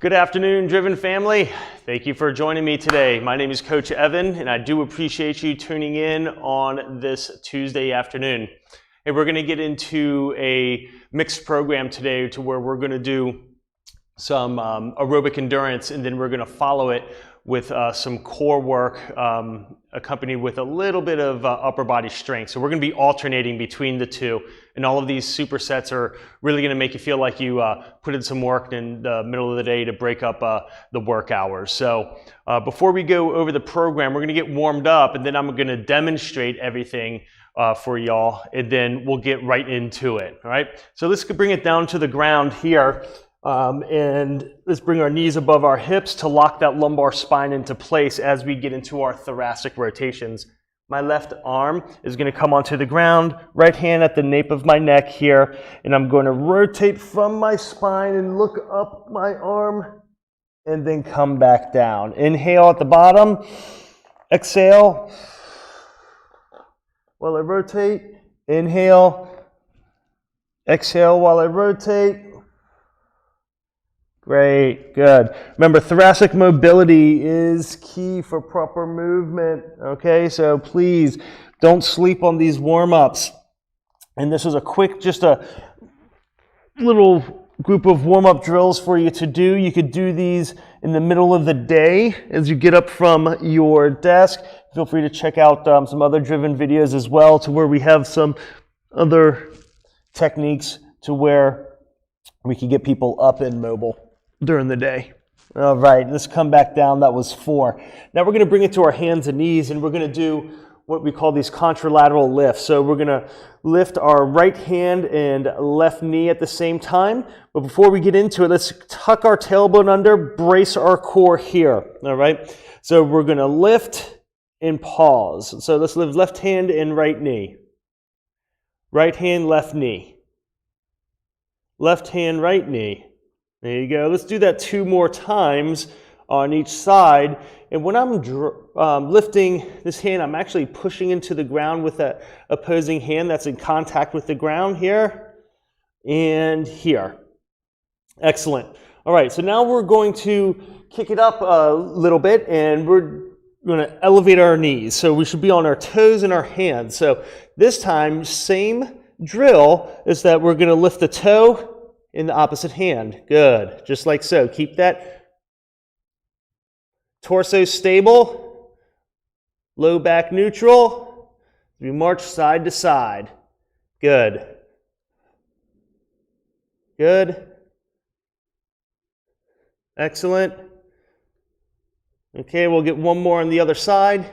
Good afternoon, Driven family. Thank you for joining me today. My name is Coach Evan, and I do appreciate you tuning in on this Tuesday afternoon. And we're going to get into a mixed program today to where we're going to do some aerobic endurance, and then we're going to follow it with some core work accompanied with a little bit of upper body strength. So we're going to be alternating between the two, and all of these supersets are really going to make you feel like you put in some work in the middle of the day to break up the work hours. So before we go over the program, we're going to get warmed up, and then I'm going to demonstrate everything for y'all, and then we'll get right into it. All right, so let's bring it down to the ground here. And let's bring our knees above our hips to lock that lumbar spine into place as we get into our thoracic rotations. My left arm is going to come onto the ground, right hand at the nape of my neck here, and I'm going to rotate from my spine and look up my arm and then come back down. Inhale at the bottom, exhale while I rotate, inhale, exhale while I rotate. Great, good. Remember, thoracic mobility is key for proper movement, okay? So please don't sleep on these warm-ups. And this is a quick, just a little group of warm-up drills for you to do. You could do these in the middle of the day as you get up from your desk. Feel free to check out some other Driven videos as well, to where we have some other techniques to where we can get people up and mobile during the day. All right, let's come back down. That was 4. Now we're going to bring it to our hands and knees, and we're going to do what we call these contralateral lifts. So we're going to lift our right hand and left knee at the same time. But before we get into it, let's tuck our tailbone under, brace our core here. All right, so we're going to lift and pause. So let's lift left hand and right knee. Right hand, left knee. Left hand, right knee. There you go. Let's do that 2 more times on each side. And when I'm lifting this hand, I'm actually pushing into the ground with that opposing hand that's in contact with the ground here and here. Excellent. All right, so now we're going to kick it up a little bit, and we're going to elevate our knees. So we should be on our toes and our hands. So this time, same drill is that we're going to lift the toe in the opposite hand. Good. Just like so. Keep that torso stable, low back neutral. We march side to side. Good. Good. Excellent. Okay, we'll get one more on the other side,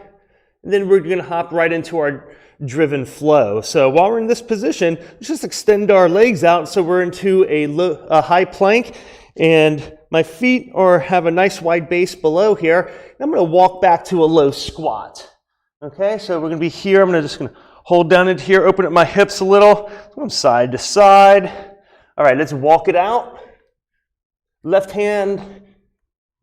and then we're going to hop right into our Driven flow. So while we're in this position, let's just extend our legs out so we're into a high plank, and my feet have a nice wide base below here. And I'm going to walk back to a low squat. Okay, so we're going to be here. I'm just going to hold down into here, open up my hips a little, from side to side. All right, let's walk it out. Left hand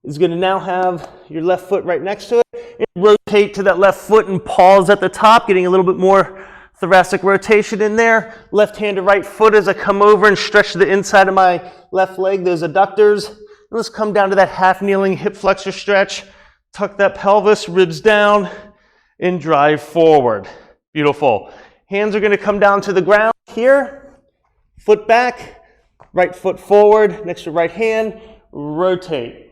is going to now have your left foot right next to it. And rotate to that left foot and pause at the top, getting a little bit more thoracic rotation in there. Left hand to right foot as I come over and stretch the inside of my left leg, those adductors. And let's come down to that half kneeling hip flexor stretch. Tuck that pelvis, ribs down, and drive forward. Beautiful. Hands are going to come down to the ground here. Foot back, right foot forward, next to right hand, rotate.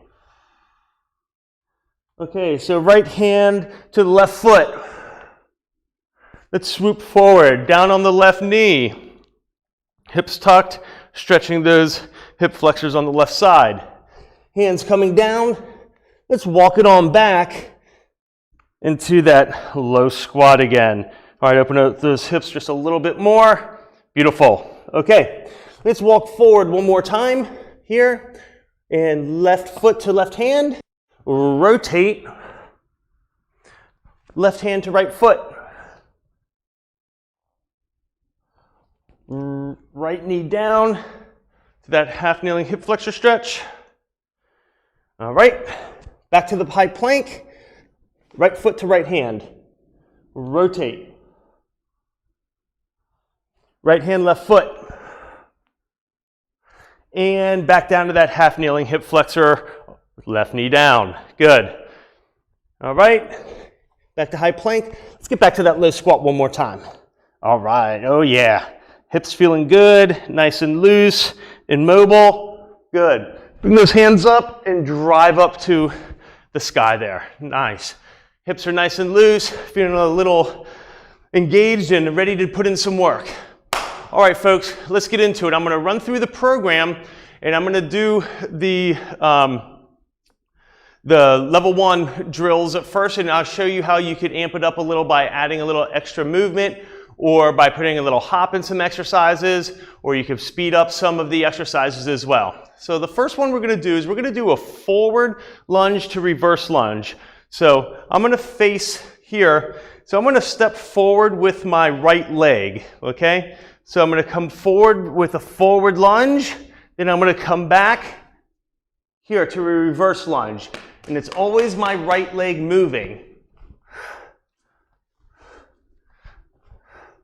Okay, so right hand to the left foot. Let's swoop forward, down on the left knee. Hips tucked, stretching those hip flexors on the left side. Hands coming down. Let's walk it on back into that low squat again. All right, open up those hips just a little bit more. Beautiful. Okay, let's walk forward one more time here. And left foot to left hand. Rotate, left hand to right foot. Right knee down to that half kneeling hip flexor stretch. All right, back to the high plank. Right foot to right hand. Rotate. Right hand, left foot. And back down to that half kneeling hip flexor, left knee down. Good. All right, back to high plank. Let's get back to that low squat one more time. All right, oh yeah. Hips feeling good, nice and loose, immobile. Good. Bring those hands up and drive up to the sky there. Nice. Hips are nice and loose, feeling a little engaged and ready to put in some work. All right, folks, let's get into it. I'm going to run through the program, and I'm going to do the level 1 drills at first, and I'll show you how you could amp it up a little by adding a little extra movement, or by putting a little hop in some exercises, or you could speed up some of the exercises as well. So the first one we're going to do is we're going to do a forward lunge to reverse lunge. So I'm going to face here. So I'm going to step forward with my right leg, okay? So I'm going to come forward with a forward lunge, then I'm going to come back here to a reverse lunge. And it's always my right leg moving.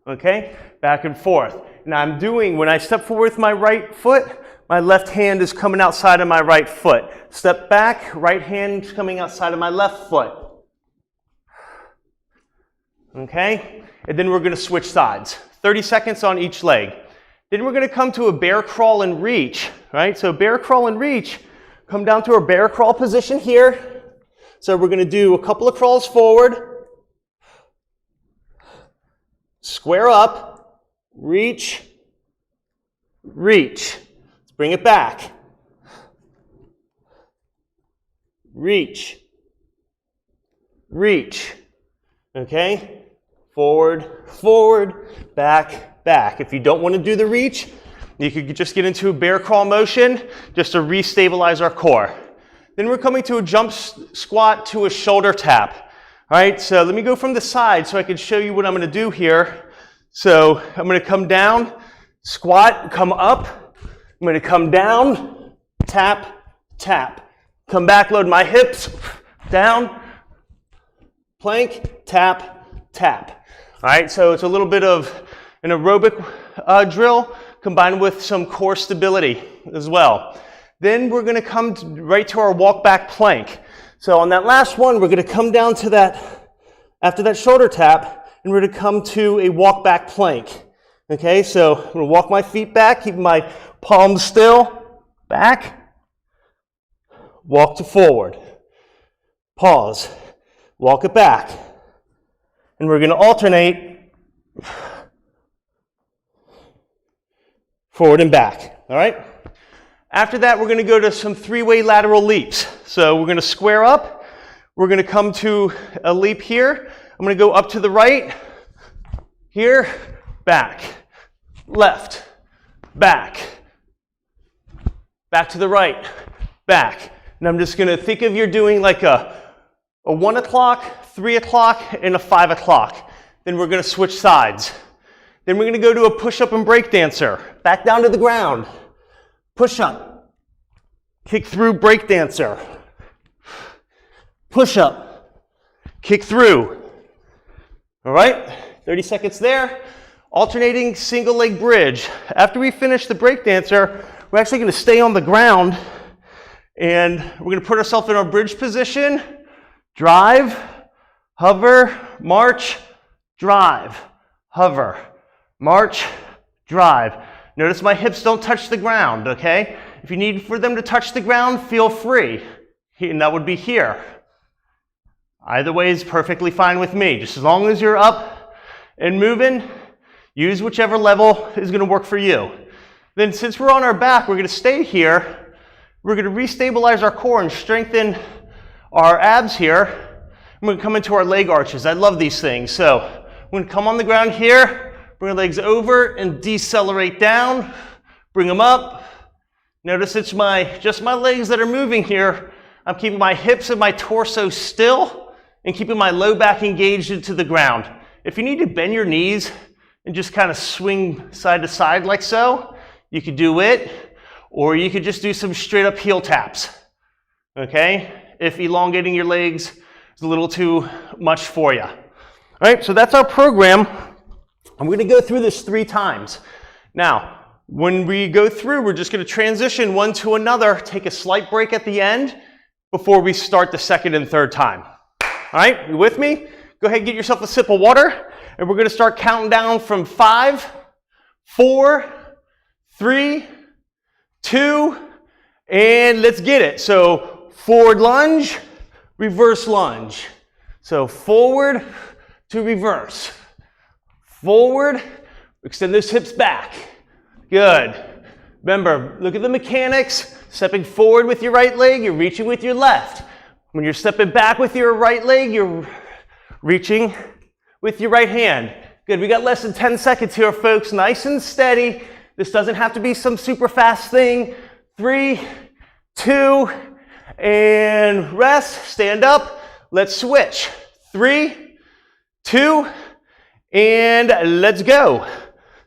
Okay? Back and forth. Now I'm doing, when I step forward with my right foot, my left hand is coming outside of my right foot. Step back, right hand is coming outside of my left foot. Okay? And then we're going to switch sides. 30 seconds on each leg. Then we're going to come to a bear crawl and reach. Right? So bear crawl and reach. Come down to our bear crawl position here. So we're going to do a couple of crawls forward. Square up. Reach. Reach. Let's bring it back. Reach. Reach. Okay? Forward, forward, back, back. If you don't want to do the reach, you could just get into a bear crawl motion just to restabilize our core. Then we're coming to a jump squat to a shoulder tap. All right, so let me go from the side so I can show you what I'm going to do here. So I'm going to come down, squat, come up. I'm going to come down, tap, tap. Come back, load my hips, down, plank, tap, tap. All right, so it's a little bit of an aerobic drill combined with some core stability as well. Then we're going to come right to our walk back plank. So on that last one, we're going to come down to that, after that shoulder tap, and we're going to come to a walk back plank. Okay, so I'm going to walk my feet back, keep my palms still, back, walk to forward, pause, walk it back. And we're going to alternate forward and back, all right? After that, we're going to go to some 3-way lateral leaps. So we're going to square up. We're going to come to a leap here. I'm going to go up to the right, here, back, left, back, back to the right, back. And I'm just going to think of you're doing like a 1 o'clock, 3 o'clock, and a 5 o'clock. Then we're going to switch sides. Then we're going to go to a push-up and break dancer. Back down to the ground. Push-up. Kick through, break dancer. Push-up. Kick through. All right? 30 seconds there. Alternating single leg bridge. After we finish the break dancer, we're actually going to stay on the ground, and we're going to put ourselves in our bridge position. Drive, hover, march, drive, hover, march, drive. Notice my hips don't touch the ground, okay? If you need for them to touch the ground, feel free. And that would be here. Either way is perfectly fine with me. Just as long as you're up and moving, use whichever level is going to work for you. Then since we're on our back, we're going to stay here. We're going to restabilize our core and strengthen our abs here. I'm going to come into our leg arches. I love these things. So I'm going to come on the ground here, bring our legs over and decelerate down, bring them up. Notice it's just my legs that are moving here. I'm keeping my hips and my torso still and keeping my low back engaged into the ground. If you need to bend your knees and just kind of swing side to side like so, you could do it, or you could just do some straight up heel taps, okay? If elongating your legs is a little too much for you. All right, so that's our program. I'm going to go through this 3 times. Now, When we go through, we're just going to transition one to another, take a slight break at the end before we start the second and third time. All right, you with me? Go ahead and get yourself a sip of water, and we're going to start counting down from 5, 4, 3, 2, and let's get it. So forward lunge, reverse lunge. So forward to reverse. Forward, extend those hips back. Good. Remember, look at the mechanics. Stepping forward with your right leg, you're reaching with your left. When you're stepping back with your right leg, you're reaching with your right hand. Good, we got less than 10 seconds here, folks. Nice and steady. This doesn't have to be some super fast thing. 3, 2, and rest. Stand up. Let's switch. 3, 2, and let's go.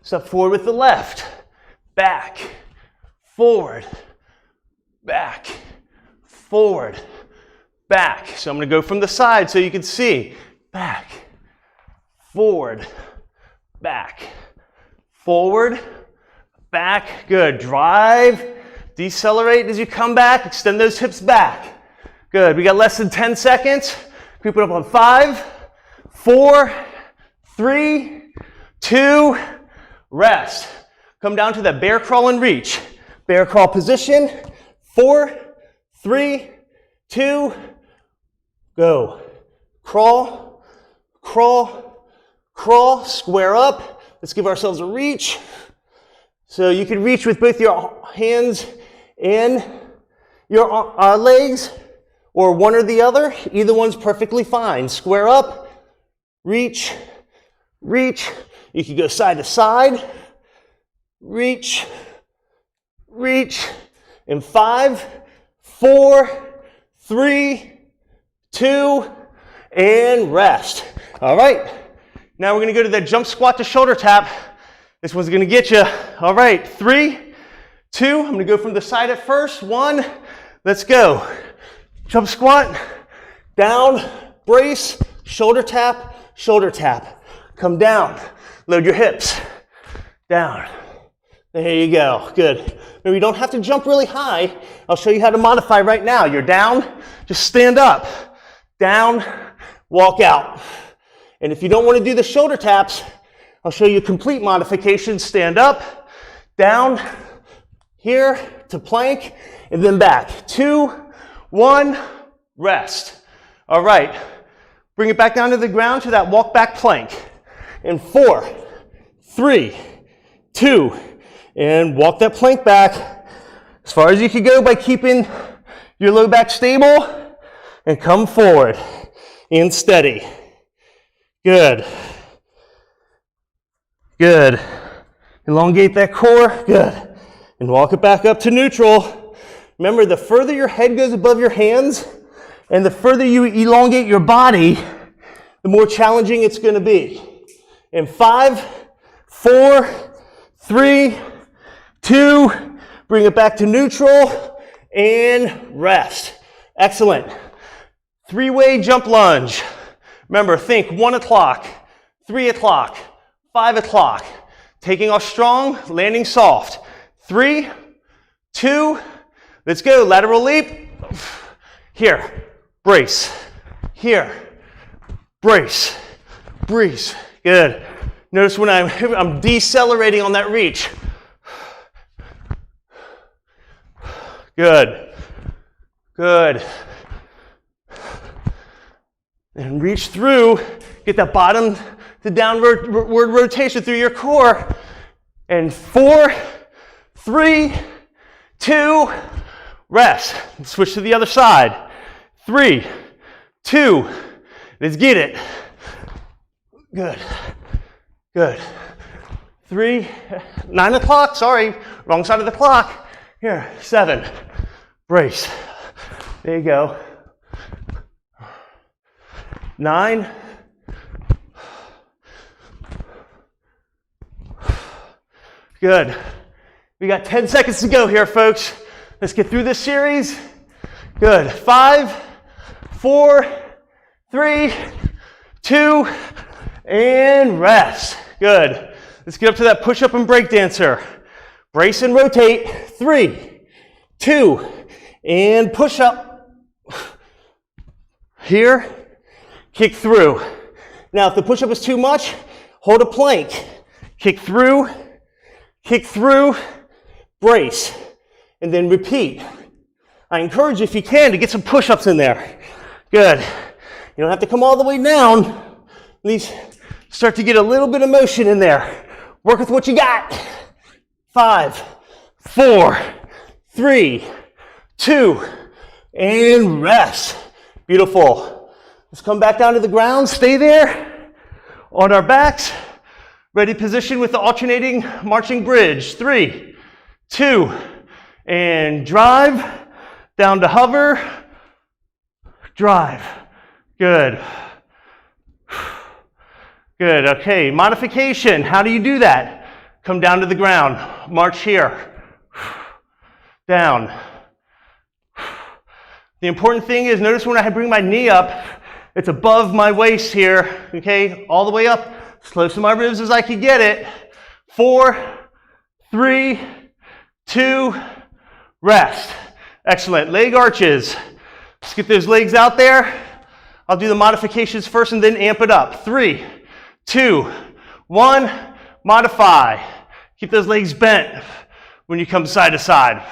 Step forward with the left. Back, forward, back, forward, back. So I'm going to go from the side so you can see. Back, forward, back, forward, back. Good. Drive, decelerate as you come back. Extend those hips back. Good. We got less than 10 seconds. Group it up on 5, 4, 3, 2, rest. Come down to that bear crawl and reach. Bear crawl position. 4, 3, 2, go. Crawl, crawl, crawl, square up. Let's give ourselves a reach. So you can reach with both your hands and your legs, or one or the other. Either one's perfectly fine. Square up, reach, reach. You can go side to side. Reach, reach, in 5, 4, 3, 2, and rest. All right, now we're going to go to that jump squat to shoulder tap. This one's going to get you. All right, 3, 2, I'm going to go from the side at first. 1, let's go. Jump squat, down, brace, shoulder tap, shoulder tap. Come down, load your hips, down. There you go, good. Now you don't have to jump really high. I'll show you how to modify right now. You're down, just stand up. Down, walk out. And if you don't want to do the shoulder taps, I'll show you a complete modification. Stand up, down, here to plank, and then back. 2, 1, rest. All right, bring it back down to the ground to that walk back plank. And 4, 3, 2, and walk that plank back as far as you can go by keeping your low back stable, and come forward and steady. Good. Good. Elongate that core. Good. And walk it back up to neutral. Remember, the further your head goes above your hands and the further you elongate your body, the more challenging it's going to be. In 5, 4, 3, 2, bring it back to neutral, and rest. Excellent. 3-way jump lunge. Remember, think 1 o'clock, 3 o'clock, 5 o'clock. Taking off strong, landing soft. 3, 2, let's go. Lateral leap. Here, brace. Here, brace, brace. Good. Notice when I'm decelerating on that reach. Good. Good. And reach through, get that bottom to downward rotation through your core. And 4, 3, 2, rest. Switch to the other side. 3, 2, let's get it. Good. Good. 3, 9 o'clock, sorry, wrong side of the clock. Here, 7, brace. There you go. 9, good. We got 10 seconds to go here, folks. Let's get through this series. Good. 5, 4, 3, 2, and rest. Good. Let's get up to that push-up and break dancer. Brace and rotate. 3, 2, and push up. Here, kick through. Now, if the push-up is too much, hold a plank. Kick through, brace, and then repeat. I encourage you, if you can, to get some push-ups in there. Good. You don't have to come all the way down. At least start to get a little bit of motion in there. Work with what you got. 5, 4, 3, 2, and rest. Beautiful. Let's come back down to the ground. Stay there on our backs. Ready position with the alternating marching bridge. 3, 2, and drive. Down to hover. Drive. Good. Good. Okay, modification. How do you do that? Come down to the ground. March here. Down. The important thing is, notice when I bring my knee up, it's above my waist here, okay? All the way up, as close to my ribs as I can get it. 4, 3, 2, rest. Excellent. Leg arches. Let's get those legs out there. I'll do the modifications first and then amp it up. 3, 2, 1, modify. Keep those legs bent when you come side to side.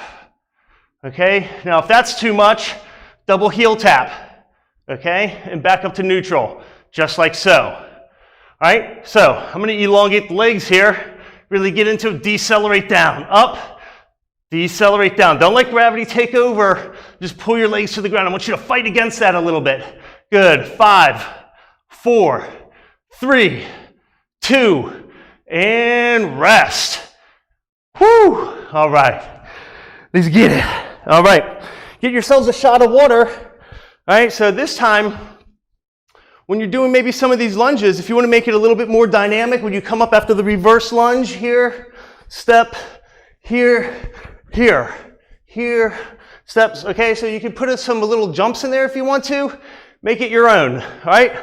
Okay? Now, if that's too much, double heel tap. Okay? And back up to neutral, just like so. All right? So, I'm going to elongate the legs here. Really get into decelerate down. Up, decelerate down. Don't let gravity take over. Just pull your legs to the ground. I want you to fight against that a little bit. Good. 5, 4, 3, 2, and rest. Whew. All right. Let's get it. All right. Get yourselves a shot of water. All right. So this time, when you're doing maybe some of these lunges, if you want to make it a little bit more dynamic, when you come up after the reverse lunge here, step, here, here, here, steps. Okay. So you can put some little jumps in there if you want to. Make it your own. All right.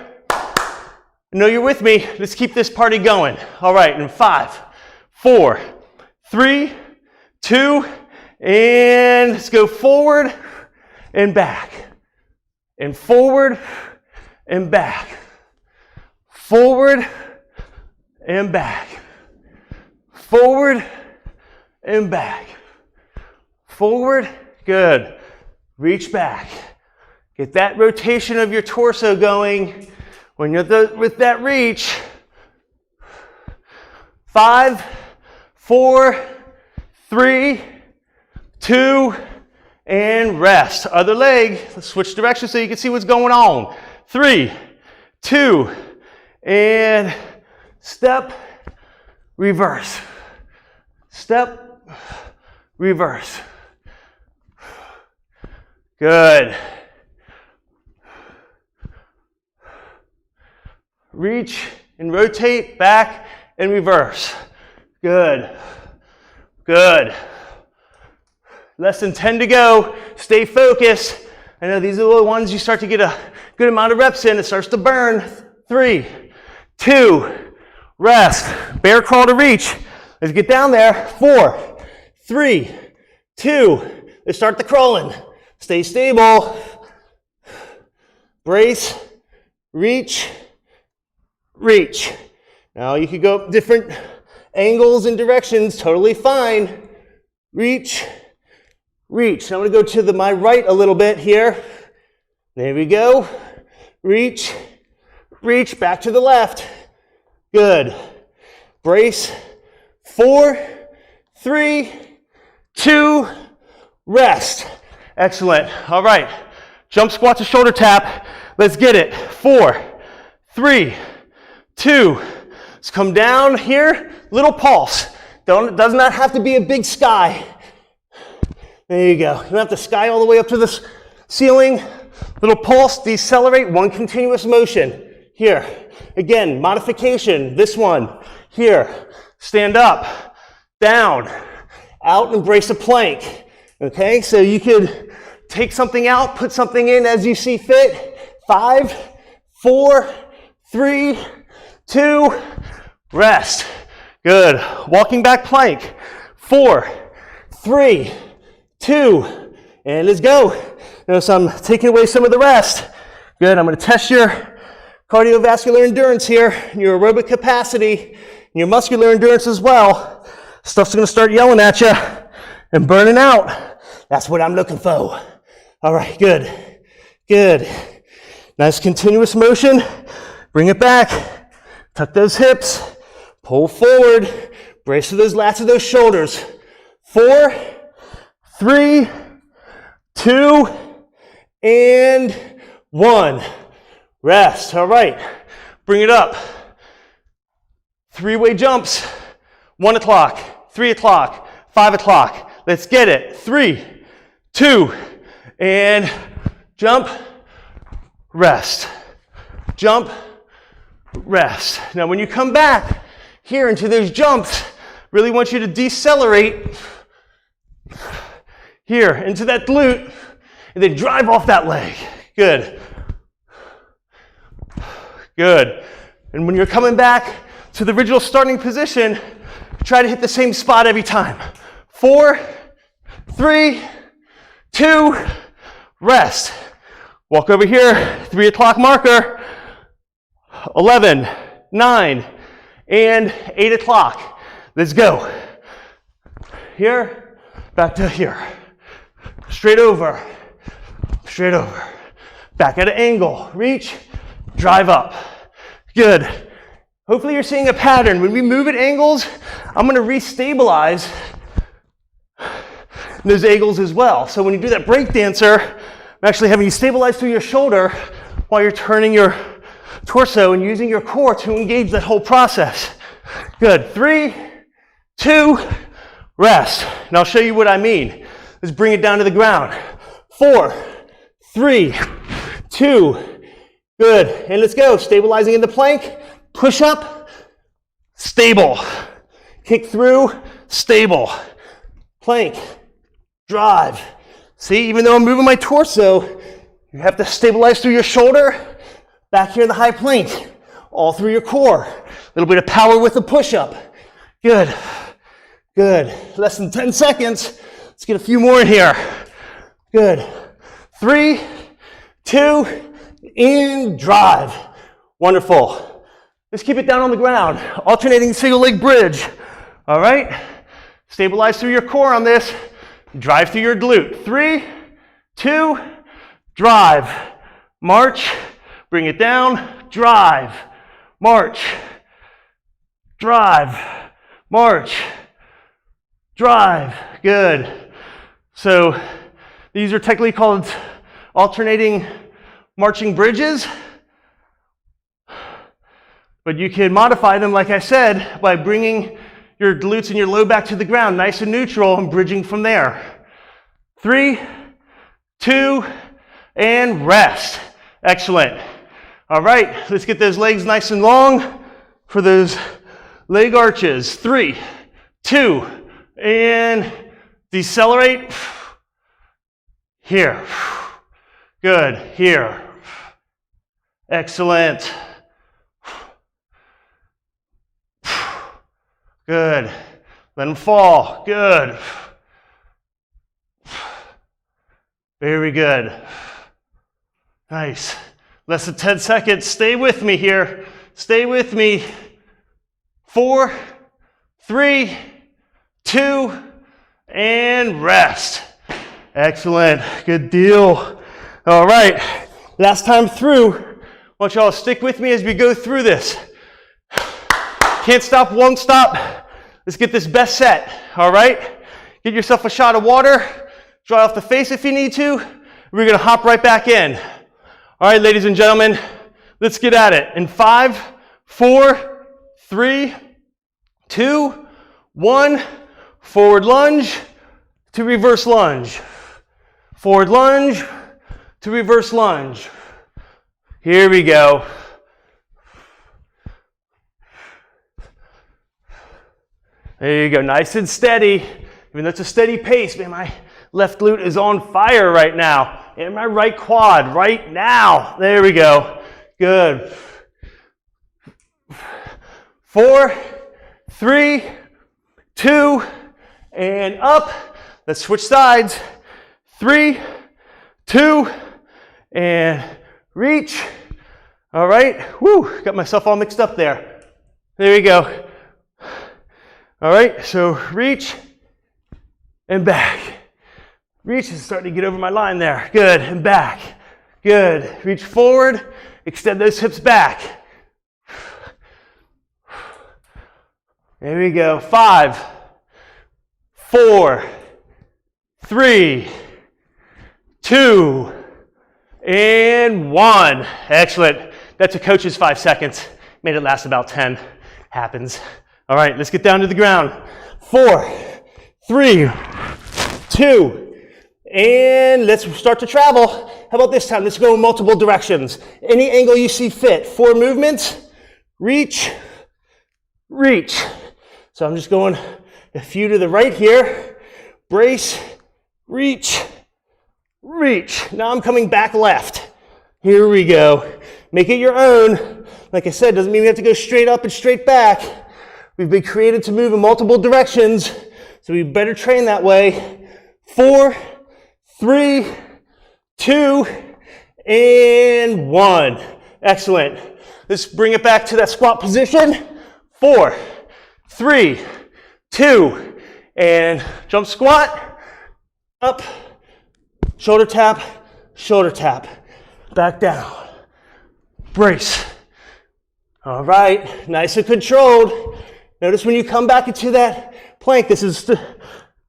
I know you're with me. Let's keep this party going. All right. In 5, 4, 3, 2, and let's go forward and back. And forward and back. Forward and back. Forward and back. Forward. Good. Reach back. Get that rotation of your torso going. When you're with that reach. 5, 4, 3, 2, and rest. Other leg. Let's switch directions so you can see what's going on. 3, 2, and step, reverse. Step, reverse. Good. Reach and rotate back and reverse. Good. Good. Less than 10 to go. Stay focused. I know these are the ones you start to get a good amount of reps in. It starts to burn. 3, 2, rest. Bear crawl to reach. Let's get down there. 4, 3, 2. Let's start the crawling. Stay stable. Brace. Reach. Reach. Now you could go different angles and directions. Totally fine. Reach. Reach. I'm going to go to my right a little bit here. There we go. Reach. Reach. Back to the left. Good. Brace. 4, 3, 2, rest. Excellent. All right. Jump squat to shoulder tap. Let's get it. 4, 3, 2. Let's come down here. Little pulse. Does not have to be a big sky. There you go. You don't have to sky all the way up to the ceiling. Little pulse, decelerate, one continuous motion. Here. Again, modification. This one. Here. Stand up. Down. Out and brace a plank. Okay, so you could take something out, put something in as you see fit. 5, 4, 3, 2, rest. Good. Walking back plank. 4, 3, 2, and let's go. Notice I'm taking away some of the rest. Good, I'm gonna test your cardiovascular endurance here, your aerobic capacity, and your muscular endurance as well. Stuff's gonna start yelling at you and burning out. That's what I'm looking for. All right, good, good. Nice continuous motion. Bring it back. Tuck those hips. Pull forward. Brace for those lats of those shoulders. 4, 3, 2, and 1. Rest. All right. Bring it up. 3-way jumps. 1 o'clock, 3 o'clock, 5 o'clock. Let's get it. 3, 2, and jump, rest. Jump, rest. Now when you come back here into those jumps, really want you to decelerate here into that glute and then drive off that leg. Good. Good. And when you're coming back to the original starting position, try to hit the same spot every time. 4, 3, 2, rest. Walk over here, 3 o'clock marker. 11, 9, and 8 o'clock. Let's go. Here, back to here. Straight over, straight over. Back at an angle, reach, drive up. Good. Hopefully you're seeing a pattern. When we move at angles, I'm gonna restabilize those angles as well. So when you do that break dancer, I'm actually having you stabilize through your shoulder while you're turning your torso and using your core to engage that whole process. Good. 3, 2, rest. And I'll show you what I mean. Let's bring it down to the ground. 4, 3, 2, good. And let's go. Stabilizing in the plank. Push up, stable. Kick through, stable. Plank, drive. See, even though I'm moving my torso, you have to stabilize through your shoulder. Back here in the high plank, all through your core. A little bit of power with the push-up. Good, good. Less than 10 seconds. Let's get a few more in here. Good. 3, 2, and drive. Wonderful. Let's keep it down on the ground. Alternating single leg bridge. All right. Stabilize through your core on this. Drive through your glute. 3, 2, drive. March. Bring it down, drive, march, drive, march, drive. Good. So these are technically called alternating marching bridges, but you can modify them, like I said, by bringing your glutes and your low back to the ground, nice and neutral, and bridging from there. 3, 2, and rest. Excellent. All right, let's get those legs nice and long for those leg arches. 3, 2, and decelerate. Here. Good. Here. Excellent. Good. Let them fall. Good. Very good. Nice. Less than 10 seconds. Stay with me here. Stay with me. 4, 3, 2, and rest. Excellent. Good deal. All right. Last time through. I want y'all to stick with me as we go through this. Can't stop, won't stop. Let's get this best set. All right. Get yourself a shot of water. Dry off the face if you need to. We're going to hop right back in. All right, ladies and gentlemen, let's get at it. In 5, 4, 3, 2, 1, forward lunge to reverse lunge. Forward lunge to reverse lunge. Here we go. There you go, nice and steady. Even though it's a steady pace, man, my left glute is on fire right now. And my right quad right now. There we go. Good. 4, 3, 2, and up. Let's switch sides. 3, 2, and reach. All right, whoo, got myself all mixed up there. There you go. All right, so reach and back. Reach is starting to get over my line there. Good, and back. Good, reach forward, extend those hips back. There we go. 5, 4, 3, 2, and 1. Excellent. That's a coach's 5 seconds. Made it last about 10. Happens. All right, let's get down to the ground. 4, 3, 2, and let's start to travel. How about this time? Let's go in multiple directions. Any angle you see fit. 4 movements. Reach, reach. So I'm just going a few to the right here. Brace, reach, reach. Now I'm coming back left. Here we go. Make it your own. Like I said, doesn't mean we have to go straight up and straight back. We've been created to move in multiple directions, so we better train that way. 4, 3, 2, and 1. Excellent. Let's bring it back to that squat position. 4, 3, 2, and jump squat. Up, shoulder tap, back down. Brace. All right, nice and controlled. Notice when you come back into that plank, this is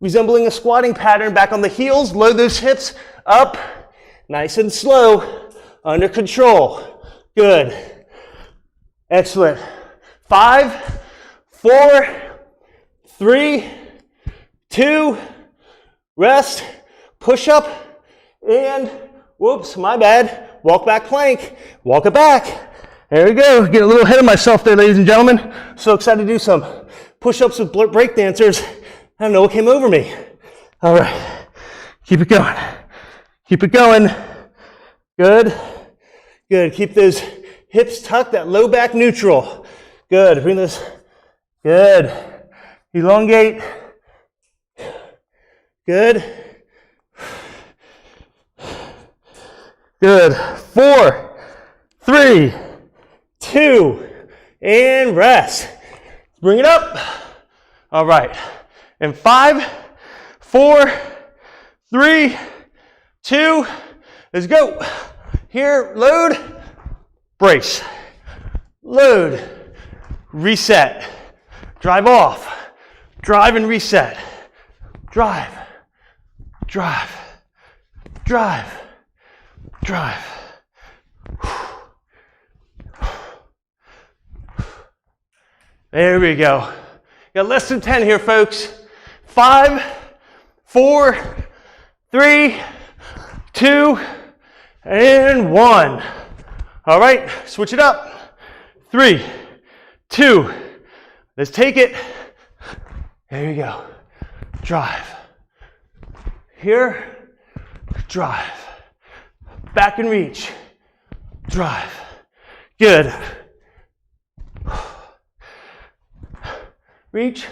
resembling a squatting pattern. Back on the heels, load those hips up, nice and slow, under control. Good. Excellent. 5, 4, 3, 2, rest, push up, and whoops, my bad. Walk back plank, walk it back. There we go. Get a little ahead of myself there, ladies and gentlemen. So excited to do some push-ups with break dancers. I don't know what came over me. All right. Keep it going. Keep it going. Good. Good. Keep those hips tucked, that low back neutral. Good. Bring this. Good. Elongate. Good. Good. 4, 3, 2, and rest. Bring it up. All right. And 5, 4, 3, 2, let's go. Here, load, brace, load, reset, drive off, drive and reset, drive, drive, drive, drive. There we go. Got less than 10 here, folks. 5, 4, 3, 2, and 1. All right, switch it up. 3, 2, let's take it. There you go. Drive. Here, drive. Back and reach. Drive. Good. Reach,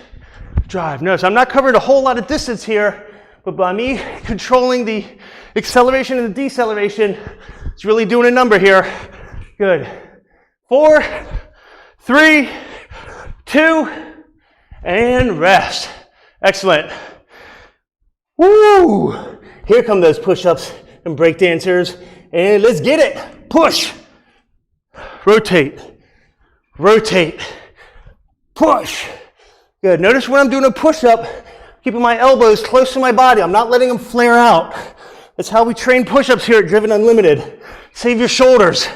drive. Notice I'm not covering a whole lot of distance here, but by me controlling the acceleration and the deceleration, it's really doing a number here. Good. 4, 3, 2, and rest. Excellent. Woo! Here come those push-ups and break dancers, and let's get it. Push. Rotate. Rotate. Push. Good. Notice when I'm doing a push-up, keeping my elbows close to my body. I'm not letting them flare out. That's how we train push-ups here at DRVN Unlimited. Save your shoulders.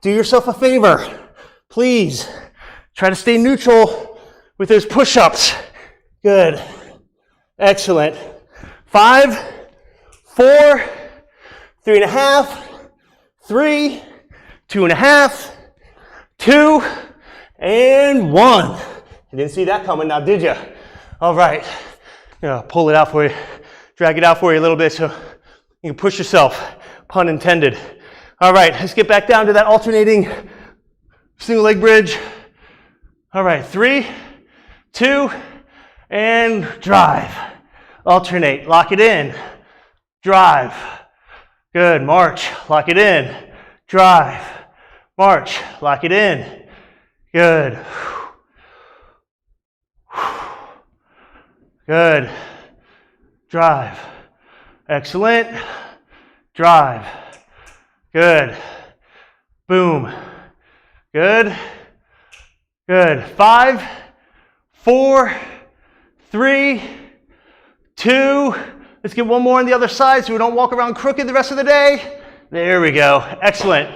Do yourself a favor. Please. Try to stay neutral with those push-ups. Good. Excellent. 5, 4, 3.5, 3, 2.5, 2, and 1. You didn't see that coming now, did you? All right. Pull it out for you. Drag it out for you a little bit so you can push yourself, pun intended. All right, let's get back down to that alternating single leg bridge. All right, 3, 2, and drive. Alternate, lock it in, drive. Good, march, lock it in, drive, march, lock it in. Good. Good. Drive. Excellent. Drive. Good. Boom. Good. Good. 5, 4, 3, 2. Let's get one more on the other side so we don't walk around crooked the rest of the day. There we go. Excellent.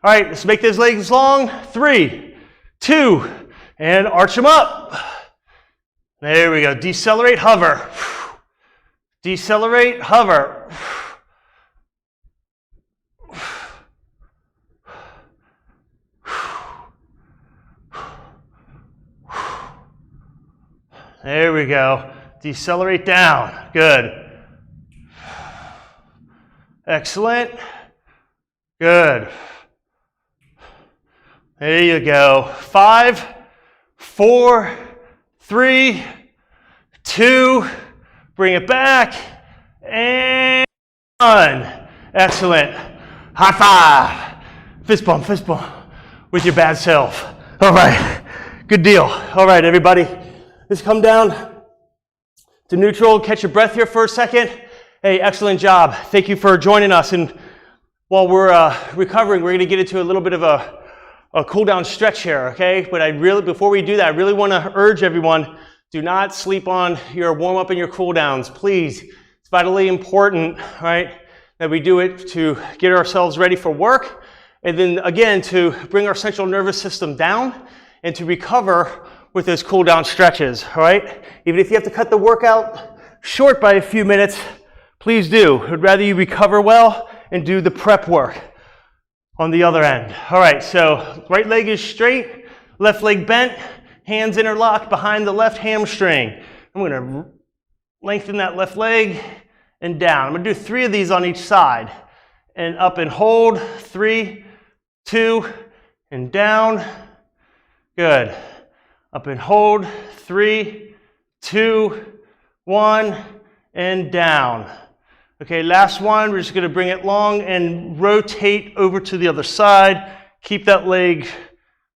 All right, let's make those legs long. 3, 2, and arch them up. There we go. Decelerate, hover. Decelerate, hover. There we go. Decelerate down. Good. Excellent. Good. There you go. 5, 4, 3, 2, bring it back, and 1. Excellent. High five. Fist bump with your bad self. All right. Good deal. All right, everybody. Just come down to neutral. Catch your breath here for a second. Hey, excellent job. Thank you for joining us. And while we're recovering, we're going to get into a little bit of a cool down stretch here, okay? But before we do that, I really want to urge everyone, do not sleep on your warm up and your cool downs, please. It's vitally important, right, that we do it to get ourselves ready for work, and then again, to bring our central nervous system down and to recover with those cool down stretches, all right? Even if you have to cut the workout short by a few minutes, please do. I'd rather you recover well and do the prep work on the other end. All right, so right leg is straight, left leg bent, hands interlocked behind the left hamstring. I'm gonna lengthen that left leg and down. I'm gonna do 3 of these on each side. And up and hold, 3, 2, and down. Good. Up and hold, 3, 2, 1, and down. Okay, last one, we're just gonna bring it long and rotate over to the other side. Keep that leg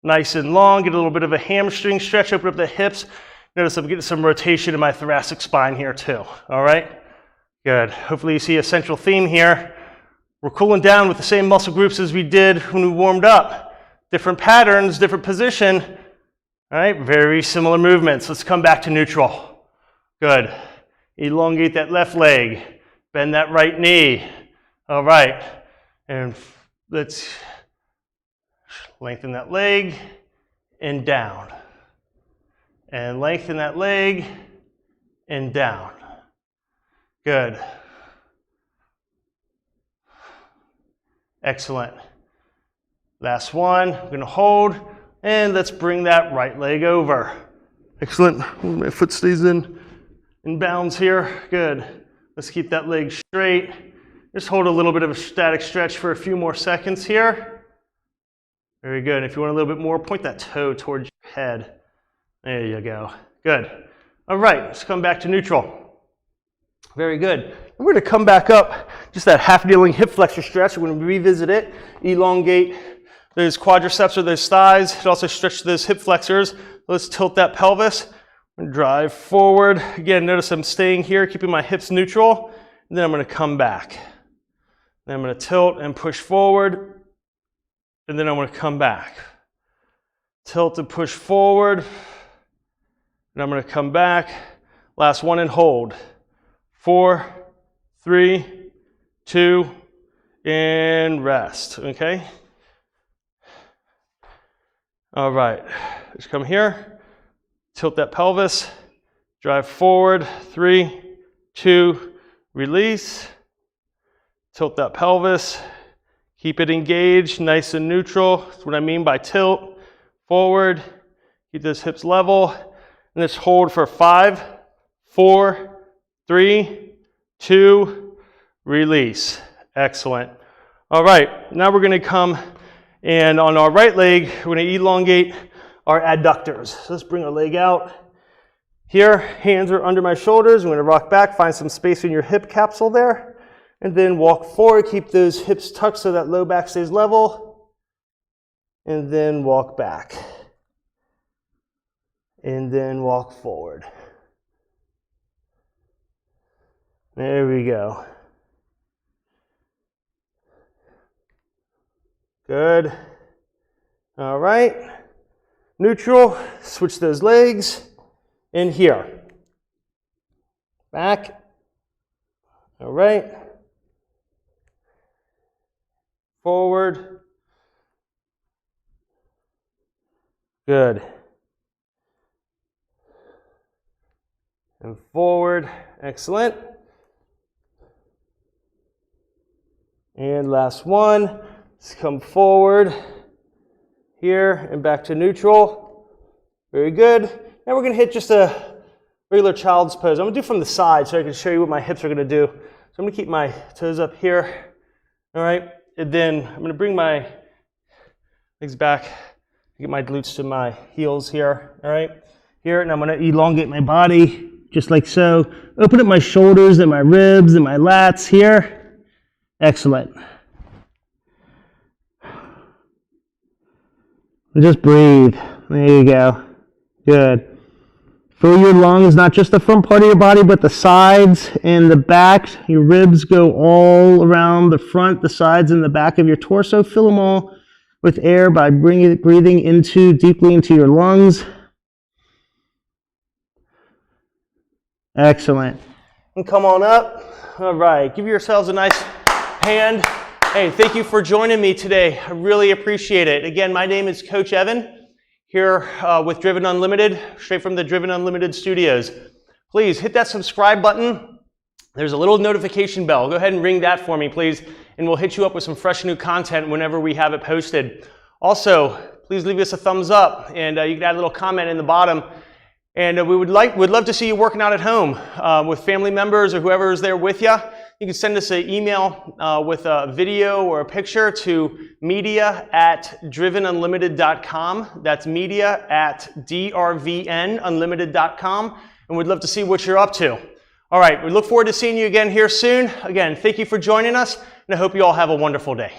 nice and long, get a little bit of a hamstring stretch, open up the hips. Notice I'm getting some rotation in my thoracic spine here too, all right? Good, hopefully you see a central theme here. We're cooling down with the same muscle groups as we did when we warmed up. Different patterns, different position. All right, very similar movements. Let's come back to neutral. Good. Elongate that left leg. Bend that right knee. All right. And let's lengthen that leg and down. And lengthen that leg and down. Good. Excellent. Last one. I'm going to hold. And let's bring that right leg over. Excellent. My foot stays in bounds here. Good. Let's keep that leg straight. Just hold a little bit of a static stretch for a few more seconds here. Very good. If you want a little bit more, point that toe towards your head. There you go. Good. All right, let's come back to neutral. Very good. We're going to come back up, just that half kneeling hip flexor stretch. We're going to revisit it, elongate those quadriceps or those thighs. It also stretch those hip flexors. Let's tilt that pelvis and drive forward. Again, notice I'm staying here, keeping my hips neutral. And then I'm going to come back. Then I'm going to tilt and push forward. And then I'm going to come back. Tilt and push forward. And I'm going to come back. Last one and hold. 4, 3, 2, and rest. Okay? All right, just come here, tilt that pelvis, drive forward, 3, 2, release, tilt that pelvis, keep it engaged, nice and neutral. That's what I mean by tilt, forward, keep those hips level, and let's hold for 5, 4, 3, 2, release. Excellent. All right, now we're gonna come and on our right leg, we're going to elongate our adductors. So let's bring our leg out Here, hands are under my shoulders. I'm going to rock back, find some space in your hip capsule there, and then walk forward. Keep those hips tucked so that low back stays level, and then walk back, and then walk forward. There we go. Good. All right. Neutral. Switch those legs. In here. Back. All right. Forward. Good. And forward. Excellent. And last one. Let's come forward here and back to neutral. Very good. Now we're going to hit just a regular child's pose. I'm going to do from the side so I can show you what my hips are going to do. So I'm going to keep my toes up here. All right. And then I'm going to bring my legs back, get my glutes to my heels here. All right. Here. And I'm going to elongate my body just like so. Open up my shoulders and my ribs and my lats here. Excellent. Just breathe. There you go. Good. Fill your lungs, not just the front part of your body, but the sides and the back. Your ribs go all around the front, the sides, and the back of your torso. Fill them all with air by breathing deeply into your lungs. Excellent. And come on up. All right. Give yourselves a nice hand. Hey, thank you for joining me today. I really appreciate it. Again, my name is Coach Evan here with DRVN Unlimited, straight from the DRVN Unlimited studios. Please hit that subscribe button. There's a little notification bell. Go ahead and ring that for me, please, and we'll hit you up with some fresh new content whenever we have it posted. Also, please leave us a thumbs up, and you can add a little comment in the bottom. And we'd love to see you working out at home with family members or whoever is there with you. You can send us an email with a video or a picture to media@drvnunlimited.com. That's media@drvnunlimited.com. And we'd love to see what you're up to. All right, we look forward to seeing you again here soon. Again, thank you for joining us, and I hope you all have a wonderful day.